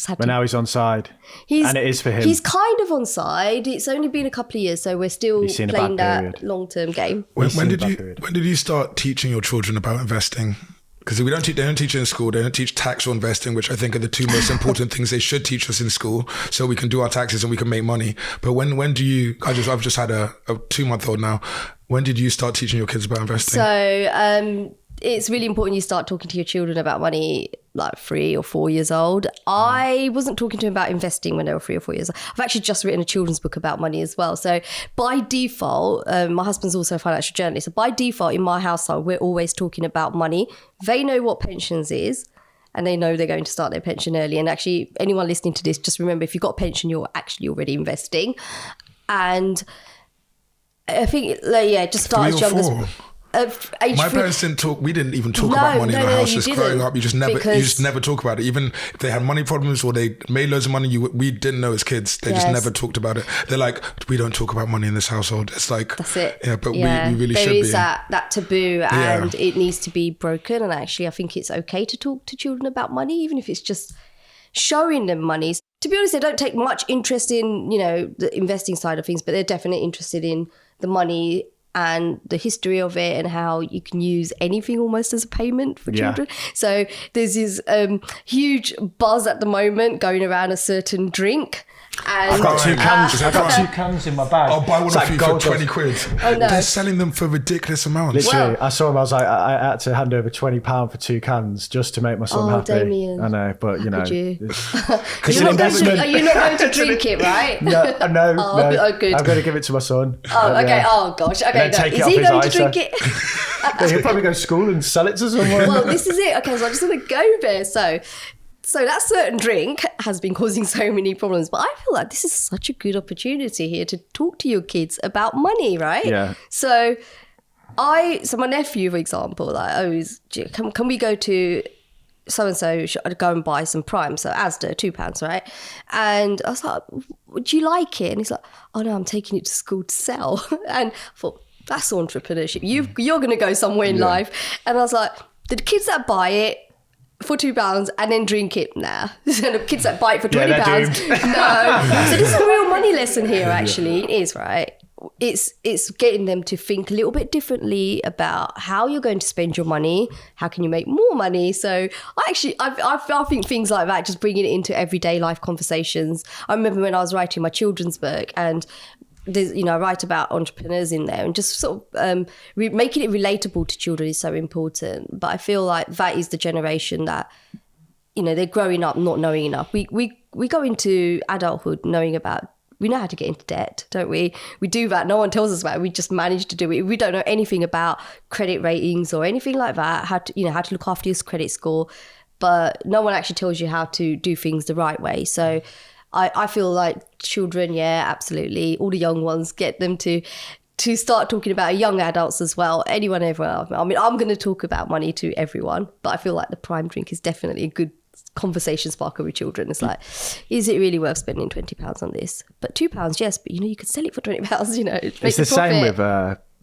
But now he's on side, and it is for him. He's kind of on side. It's only been a couple of years, so we're still playing that long-term game. When did you start teaching your children about investing? Because they don't teach it in school. They don't teach tax or investing, which I think are the two most important things they should teach us in school, so we can do our taxes and we can make money. But when do you? I've just had a 2-month-old now. When did you start teaching your kids about investing? So it's really important you start talking to your children about money like 3 or 4 years old. I wasn't talking to them about investing when they were 3 or 4 years old. I've actually just written a children's book about money as well. So by default, my husband's also a financial journalist. So by default in my household, we're always talking about money. They know what pensions is, and they know they're going to start their pension early. And actually, anyone listening to this, just remember, if you've got a pension, you're actually already investing. And I think, just start as young as... My parents didn't talk. We didn't even talk about money in our house. Just growing up, you just never talk about it. Even if they had money problems or they made loads of money, we didn't know as kids. They just never talked about it. They're like, we don't talk about money in this household. It's like, that's it. Yeah, but we really should be. There is that taboo, and it needs to be broken. And actually, I think it's okay to talk to children about money, even if it's just showing them money. To be honest, they don't take much interest in, you know, the investing side of things, but they're definitely interested in the money and the history of it and how you can use anything almost as a payment for children. So there's this huge buzz at the moment going around a certain drink. And I've got 2 cans. I've got 2 cans in my bag. I'll buy one of you for 20 quid. Oh, no. They're selling them for ridiculous amounts. Literally, I saw them. I was like, I had to hand over £20 for 2 cans just to make my son happy. Damien. I know, but you know, it's an investment. Are you not going to drink it, right? No. Oh, good. I'm going to give it to my son. Oh, okay. Yeah. Oh gosh. Okay. Is he going to drink it? He'll probably go to school and sell it to someone. Well, this is it. Okay, so I just want to go there. So that certain drink has been causing so many problems, but I feel like this is such a good opportunity here to talk to your kids about money, right? Yeah. So my nephew, for example, like, can we go to so-and-so, I'd go and buy some Prime, so Asda, £2, right? And I was like, would you like it? And he's like, oh no, I'm taking it to school to sell. And I thought, that's entrepreneurship. You're going to go somewhere in life. And I was like, the kids that buy it for £2 and then drink it now. So the kids that buy it for £20, no. So this is a real money lesson here, actually. It is, right? it's getting them to think a little bit differently about how you're going to spend your money. How can you make more money? So I think things like that, just bringing it into everyday life conversations. I remember when I was writing my children's book, and there's, I write about entrepreneurs in there, and just sort of making it relatable to children is so important. But I feel like that is the generation that, they're growing up not knowing enough. We go into adulthood knowing about, we know how to get into debt, don't we? We do that. No one tells us about it. We just manage to do it. We don't know anything about credit ratings or anything like that, how to look after your credit score. But no one actually tells you how to do things the right way. So I feel like children, yeah, absolutely. All the young ones, get them to start talking about young adults as well. Anyone, everyone. I mean, I'm going to talk about money to everyone, but I feel like the prime drink is definitely a good conversation sparker with children. It's like, is it really worth spending £20 on this? But £2, yes, but you could sell it for £20. It's the same with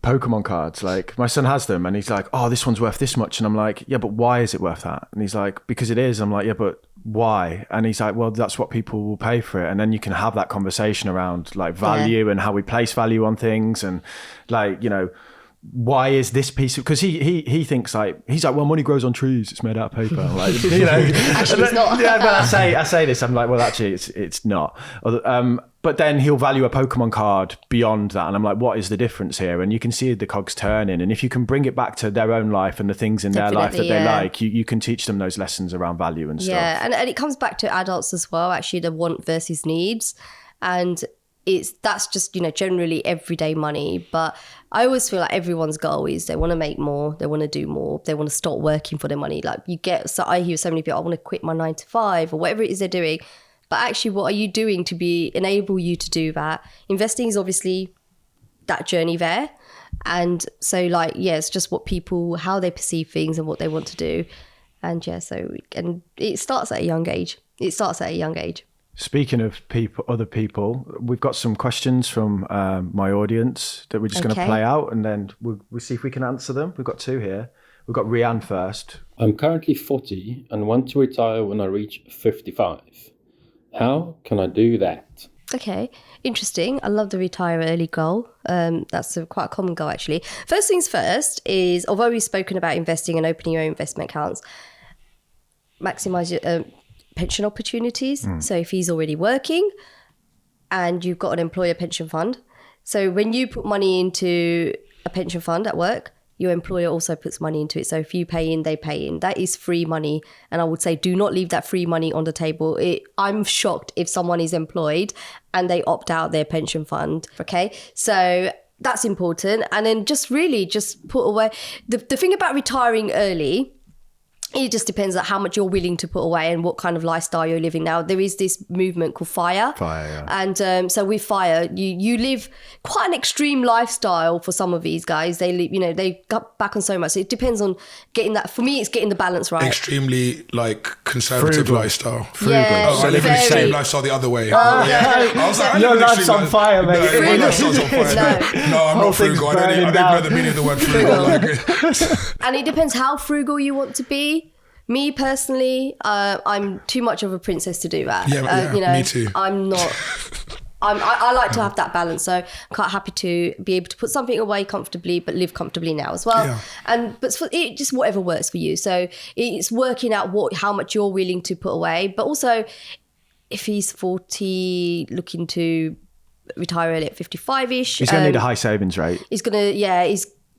Pokemon cards. Like, my son has them, and he's like, oh, this one's worth this much, and I'm like, yeah, but why is it worth that? And he's like, because it is. I'm like, yeah, but why? And he's like, well, that's what people will pay for it. And then you can have that conversation around like value and how we place value on things, and like, why is this piece of, because he thinks like, he's like, well, money grows on trees, it's made out of paper. Like, actually it's not. Yeah, but I say this, I'm like, well, actually it's not. But then he'll value a Pokemon card beyond that, and I'm like, what is the difference here? And you can see the cogs turning, and if you can bring it back to their own life and the things in their life that they like, you can teach them those lessons around value and stuff. Yeah, and it comes back to adults as well, actually, the want versus needs. And that's just, generally everyday money. But I always feel like everyone's goal is they want to make more, they want to do more, they want to start working for their money. Like I hear so many people, I want to quit my 9 to 5 or whatever it is they're doing. But actually, what are you doing to enable you to do that? Investing is obviously that journey there. And so it's just how they perceive things and what they want to do. And and it starts at a young age. Speaking of other people, we've got some questions from my audience that we're just going to play out, and then we'll see if we can answer them. We've got 2 here. We've got Rianne first. I'm currently 40 and want to retire when I reach 55. How can I do that? Okay, interesting. I love the retire early goal. That's quite a common goal, actually. First things first is, although we've spoken about investing and opening your own investment accounts, maximize your pension opportunities. So if he's already working and you've got an employer pension fund, so when you put money into a pension fund at work, your employer also puts money into it. So if you pay in, they pay in. That is free money. And I would say, do not leave that free money on the table. I'm shocked if someone is employed and they opt out their pension fund. Okay. So that's important. And then just put away. The thing about retiring early, it just depends on how much you're willing to put away and what kind of lifestyle you're living. Now, there is this movement called FIRE. Yeah. And so with FIRE, you live quite an extreme lifestyle for some of these guys. They live, they got back on so much. So it depends on getting that. For me, it's getting the balance right. Extremely conservative frugal. lifestyle. Frugal. Yeah, I live in the extreme lifestyle the other way. I was like, your life's on fire, mate. My lifestyle's on fire. No, I'm not frugal. I don't even know the meaning of the word frugal. And it depends how frugal you want to be. Me personally, I'm too much of a princess to do that. Me too. I'm not. I like to have that balance. So I'm quite happy to be able to put something away comfortably, but live comfortably now as well. Yeah. But for it, just whatever works for you. So it's working out how much you're willing to put away. But also, if he's 40, looking to retire early at 55-ish, he's going to need a high savings rate.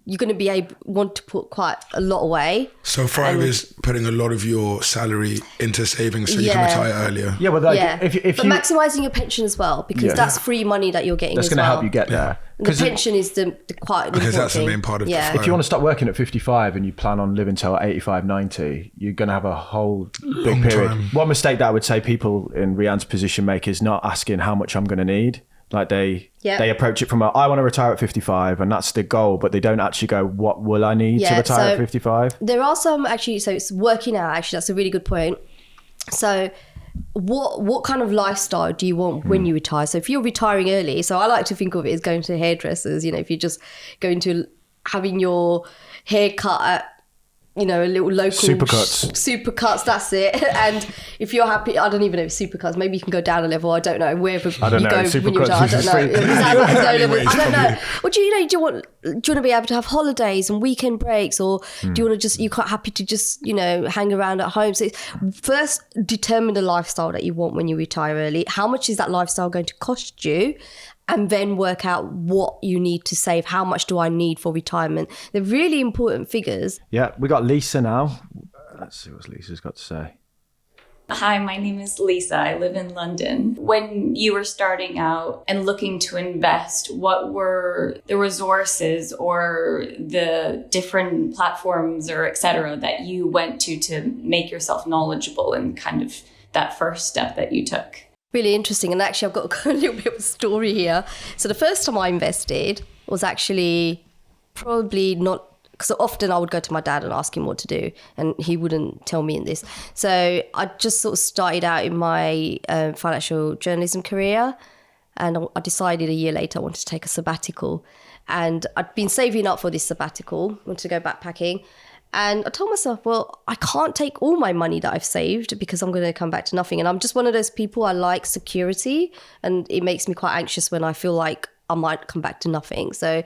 You're going to want to put quite a lot away. So FIRE is putting a lot of your salary into savings so you can retire earlier. Yeah, but if but maximising your pension as well, because that's free money that you're getting that's as well. That's going to help you get there. The pension is the quite because that's thing. The main part of the FIRE. If you want to start working at 55 and you plan on living till 85, 90, you're going to have a whole big period. Time. One mistake that I would say people in Rianne's position make is not asking how much I'm going to need. Like they approach it from I want to retire at 55 and that's the goal, but they don't actually go, what will I need to retire at 55? There are some actually, so it's working out actually, that's a really good point. So what kind of lifestyle do you want when you retire? So if you're retiring early, so I like to think of it as going to hairdressers, if you're just going to having your hair cut at a little local supercuts, that's it. And if you're happy, I don't even know if supercuts, maybe you can go down a level, I don't know, wherever you go when you're done, I don't know. Is that like a low level? I don't know. Or do you want to be able to have holidays and weekend breaks, or do you want to just, you're quite happy to just, hang around at home? So first determine the lifestyle that you want when you retire early. How much is that lifestyle going to cost you? And then work out what you need to save. How much do I need for retirement? They're really important figures. Yeah, we got Lisa now. Let's see what Lisa's got to say. Hi, my name is Lisa. I live in London. When you were starting out and looking to invest, what were the resources or the different platforms or et cetera that you went to make yourself knowledgeable in kind of that first step that you took? Really interesting. And actually, I've got a little bit of a story here. So the first time I invested was actually probably not, because often I would go to my dad and ask him what to do, and he wouldn't tell me in this. So I just sort of started out in my financial journalism career, and I decided a year later I wanted to take a sabbatical. And I'd been saving up for this sabbatical, wanted to go backpacking. And I told myself, well, I can't take all my money that I've saved because I'm going to come back to nothing. And I'm just one of those people, I like security, and it makes me quite anxious when I feel like I might come back to nothing. So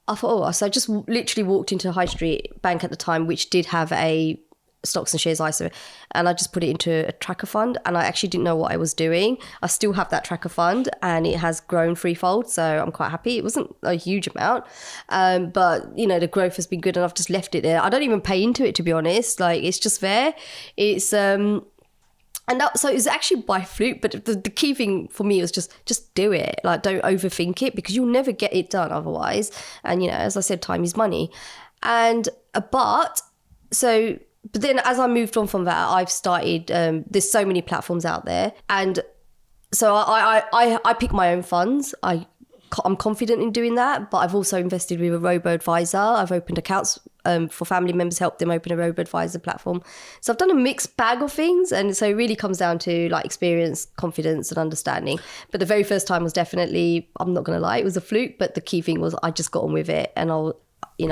I thought, so I just literally walked into a high street bank at the time, which did have a stocks and shares ISA, and I just put it into a tracker fund, and I actually didn't know what I was doing. I still have that tracker fund, and it has grown threefold, so I'm quite happy. It wasn't a huge amount, but the growth has been good, and I've just left it there. I don't even pay into it, to be honest. Like, it's just there. It's so it was actually by fluke, but the key thing for me was just do it. Like, don't overthink it, because you'll never get it done otherwise. And as I said, time is money. But then as I moved on from that, I've started, there's so many platforms out there. And so I pick my own funds. I'm confident in doing that, but I've also invested with a robo-advisor. I've opened accounts for family members, helped them open a robo-advisor platform. So I've done a mixed bag of things. And so it really comes down to like experience, confidence and understanding. But the very first time was definitely, I'm not going to lie, it was a fluke. But the key thing was I just got on with it, and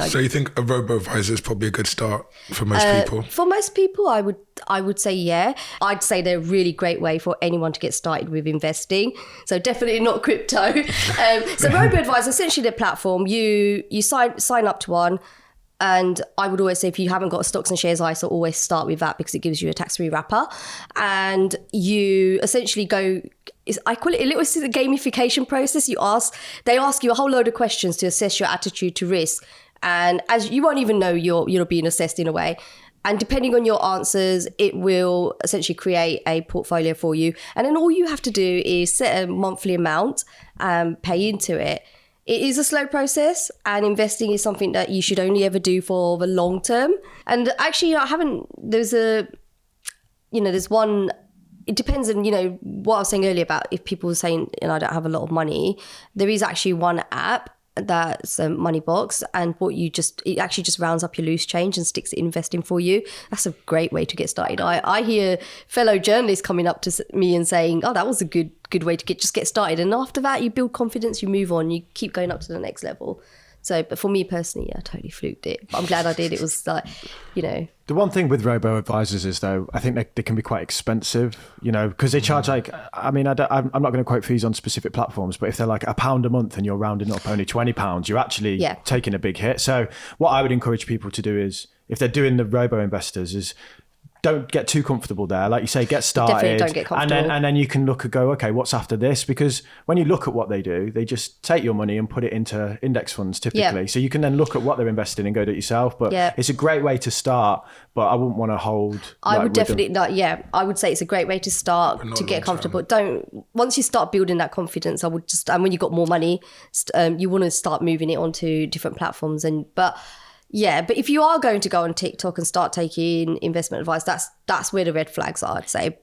So you think a robo-advisor is probably a good start for most people? For most people, I would say, yeah. I'd say they're a really great way for anyone to get started with investing. So definitely not crypto. So robo-advisor, essentially their platform, you sign up to one. And I would always say, if you haven't got a stocks and shares ISA, always start with that, because it gives you a tax-free wrapper. And you essentially I call it a little gamification process. They ask you a whole load of questions to assess your attitude to risk. And as you won't even know you're being assessed in a way. And depending on your answers, it will essentially create a portfolio for you. And then all you have to do is set a monthly amount and pay into it. It is a slow process, and investing is something that you should only ever do for the long term. And actually, there's one, it depends on, what I was saying earlier about if people were saying, I don't have a lot of money. There is actually one app that's Moneybox, and it actually just rounds up your loose change and sticks it in investing for you. That's a great way to get started. I hear fellow journalists coming up to me and saying, oh, that was a good way to get started. And after that, you build confidence, you move on, you keep going up to the next level. So, but for me personally, I totally fluked it. But I'm glad I did. It was like, The one thing with robo-advisors is, though, I think they can be quite expensive, because they charge I'm not going to quote fees on specific platforms, but if they're like £1 a month and you're rounding up only £20, you're actually taking a big hit. So what I would encourage people to do is, if they're doing the robo-investors, is don't get too comfortable there. Like you say, get started. Definitely don't get comfortable. And then you can go, okay, what's after this? Because when you look at what they do, they just take your money and put it into index funds typically. Yeah. So you can then look at what they're investing in and go do it yourself. But it's a great way to start, but I wouldn't want to hold. I would definitely not. Yeah, I would say it's a great way to start to get comfortable. Once you start building that confidence, and when you've got more money, you want to start moving it onto different platforms. But if you are going to go on TikTok and start taking investment advice, that's where the red flags are, I'd say.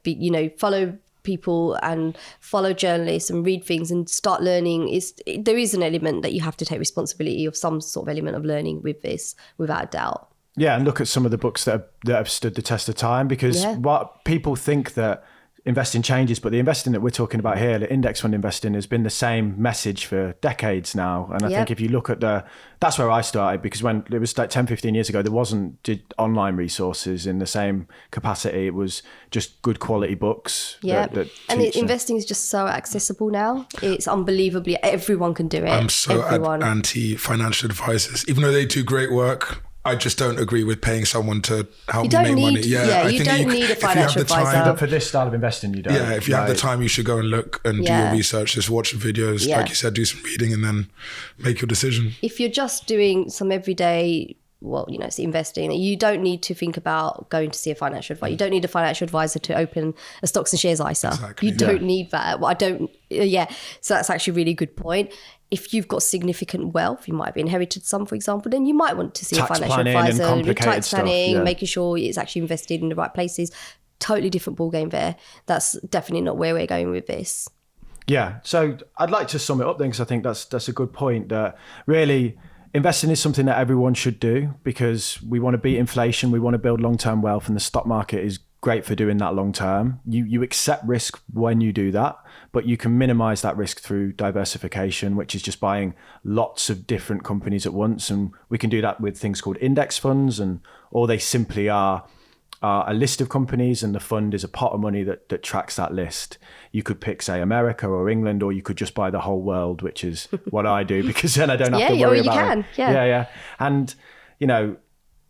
Follow people and follow journalists and read things and start learning. There is an element that you have to take responsibility of, some sort of element of learning with this, without a doubt. Yeah, and look at some of the books that have stood the test of time, because what people think that investing changes, but the investing that we're talking about here, the index fund investing, has been the same message for decades now. And I think if you look at that's where I started, because when it was like 10, 15 years ago, there wasn't online resources in the same capacity. It was just good quality books. And investing is just so accessible now. It's unbelievably, everyone can do it. I'm so anti-financial advisors, even though they do great work. I just don't agree with paying someone to help you make money. You don't need a financial advisor. But for this style of investing, you don't. Yeah, if you have the time, you should go and look and do your research. Just watch the videos, like you said, do some reading, and then make your decision. If you're just doing some everyday, it's investing, you don't need to think about going to see a financial advisor. You don't need a financial advisor to open a stocks and shares ISA. Exactly, you don't need that. So that's actually a really good point. If you've got significant wealth, you might have inherited some, for example, then you might want to see a financial advisor, tax planning, making sure it's actually invested in the right places. Totally different ballgame there. That's definitely not where we're going with this. Yeah. So I'd like to sum it up then, because I think that's a good point, that really investing is something that everyone should do, because we want to beat inflation, we want to build long-term wealth, and the stock market is great for doing that long term. You accept risk when you do that, but you can minimize that risk through diversification, which is just buying lots of different companies at once. And we can do that with things called index funds, or they simply are a list of companies, and the fund is a pot of money that tracks that list. You could pick, say, America or England, or you could just buy the whole world, which is what I do, because then I don't have to worry about it. Yeah. And,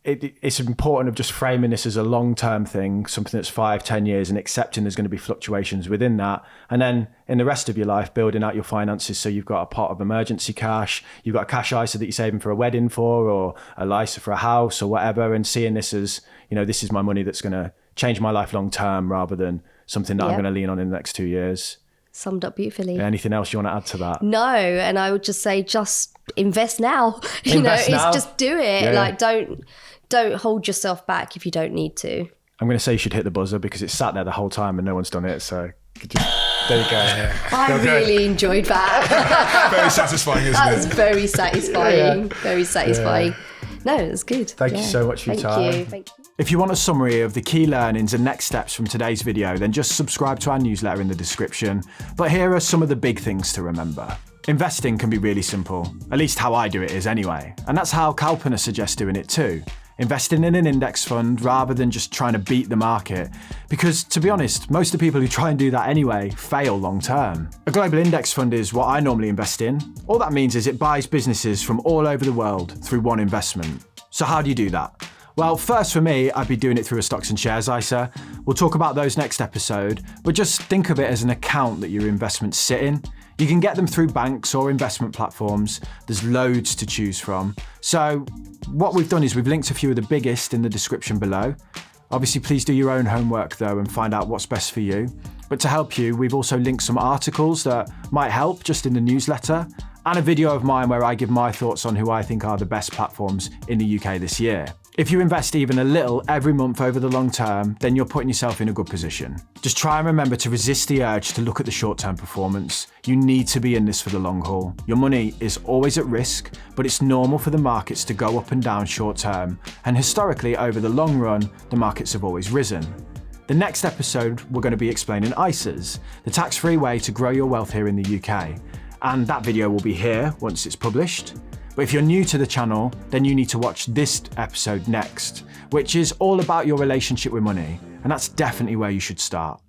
it's important of just framing this as a long-term thing, something that's 5-10 years, and accepting there's going to be fluctuations within that. And then in the rest of your life, building out your finances, so you've got a pot of emergency cash, you've got a cash ISA that you're saving for a wedding for, or a ISA for a house or whatever, and seeing this as, this is my money that's going to change my life long-term, rather than something that I'm going to lean on in the next 2 years. Summed up beautifully. Anything else you want to add to that? No, and I would just say, just invest now. It's just do it. Don't hold yourself back if you don't need to. I'm going to say you should hit the buzzer, because it's sat there the whole time and no one's done it. So there you go. I really enjoyed that. Very satisfying, isn't it? That was very satisfying. Very satisfying. No, it was good. Thank you so much for your time. Thank you. If you want a summary of the key learnings and next steps from today's video, then just subscribe to our newsletter in the description. But here are some of the big things to remember. Investing can be really simple, at least how I do it is anyway. And that's how Kalpana suggests doing it too. Investing in an index fund rather than just trying to beat the market. Because to be honest, most of the people who try and do that anyway fail long term. A global index fund is what I normally invest in. All that means is it buys businesses from all over the world through one investment. So how do you do that? Well, first for me, I'd be doing it through a stocks and shares ISA. We'll talk about those next episode, but just think of it as an account that your investments sit in. You can get them through banks or investment platforms. There's loads to choose from. So what we've done is we've linked a few of the biggest in the description below. Obviously, please do your own homework though and find out what's best for you. But to help you, we've also linked some articles that might help just in the newsletter, and a video of mine where I give my thoughts on who I think are the best platforms in the UK this year. If you invest even a little every month over the long term, then you're putting yourself in a good position. Just try and remember to resist the urge to look at the short-term performance. You need to be in this for the long haul. Your money is always at risk, but it's normal for the markets to go up and down short-term. And historically, over the long run, the markets have always risen. The next episode, we're going to be explaining ISAs, the tax-free way to grow your wealth here in the UK. And that video will be here once it's published. But if you're new to the channel, then you need to watch this episode next, which is all about your relationship with money. And that's definitely where you should start.